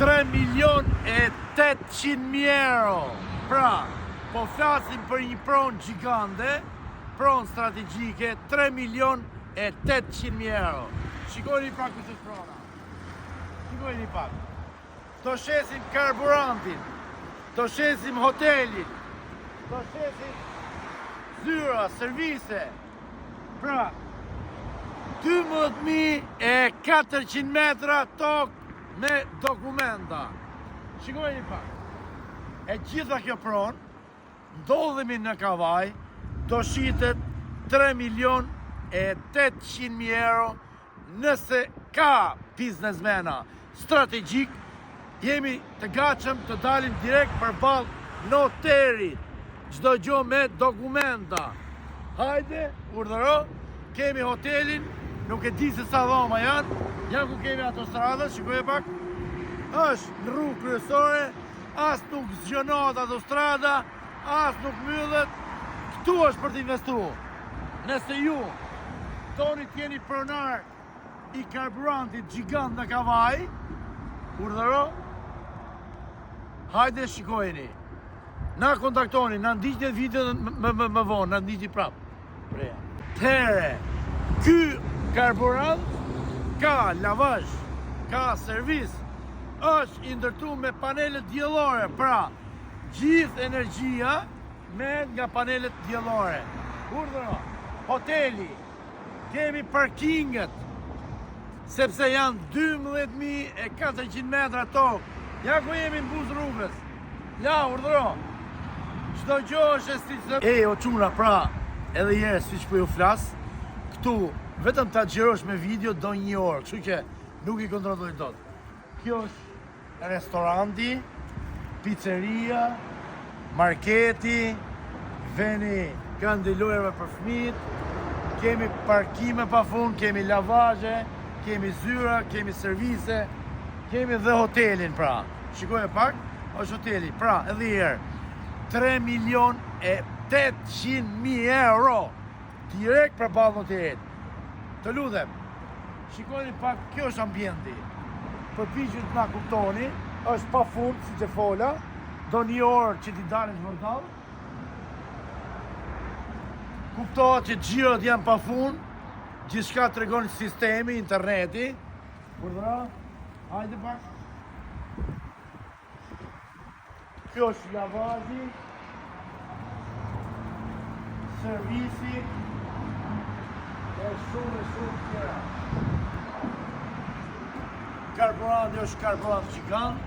3.800.000 euro. Pra, po flasim për një pronë gjigande, pronë strategjike, 3.800.000 euro. Shikoni pak këtë prona. Shikoni pak. Do shesim karburantin, do shesim hotelin, do shesim zyra, servise. Pra, 12.400 metra tokë me dokumenta. Shikojni pak. E gjitha kjo pronë, ndodhemi në Kavaj, do shitet 3.800.000 euro nëse ka biznesmena strategjik, jemi të gatshëm të dalim direkt përballë noterit, çdo gjë me dokumenta. Hajde, urdhëro, kemi hotelin, nuk e di se sa dhoma janë ku kemi autostradës, shikoj pak, është në rrugë kryesore, as nuk zgjonohet autostrada, as nuk mbyllet, këtu është për të investuar. Nëse ju doni të jeni pronar i karburantit gjigant në Kavaj, urdhëro, hajde shikojeni. Na kontaktoni, na ndiqni video më vonë, na ndiqni prapë. Tere, ky karburant ka lavazh, ka servis, është i ndërtuar me panelet diellore, pra gjithë energjia merret nga panelet diellore. Urdhëro, hoteli, kemi parkinget, sepse janë 12.400 metra tokë. Ja ku jemi në buzë rrugës. Ja, urdhëro. Çdo gjë është e o çuna, pra, edhe njerëz siç po ju flas, këtu vetëm ta xhirosh me video do 1 orë, kështu që nuk i kontrolloj dot. Kjo është restoranti, pizzeria, marketi, veni kandilojeve për fëmijët, kemi parkime pafund, kemi lavazhe, kemi zyra, kemi servise, kemi dhe hotelin, pra. Shikoj pak, është hoteli, pra, edhe herë, 3.800.000 euro direkt për balë hotelit. Të ludhem, shikojni pak, kjo është ambienti. Përpiqet na kuptoni, është pa fund, si që fola, do 1 orë që ti dalin të vërdall. Kuptohet që xhirot janë pa fund, gjithçka tregon sistemi, interneti. Urdhëro, hajde pak. Kjo është lavazhi, servisi, e shumë tjera. Karburanti është karburant gjigant,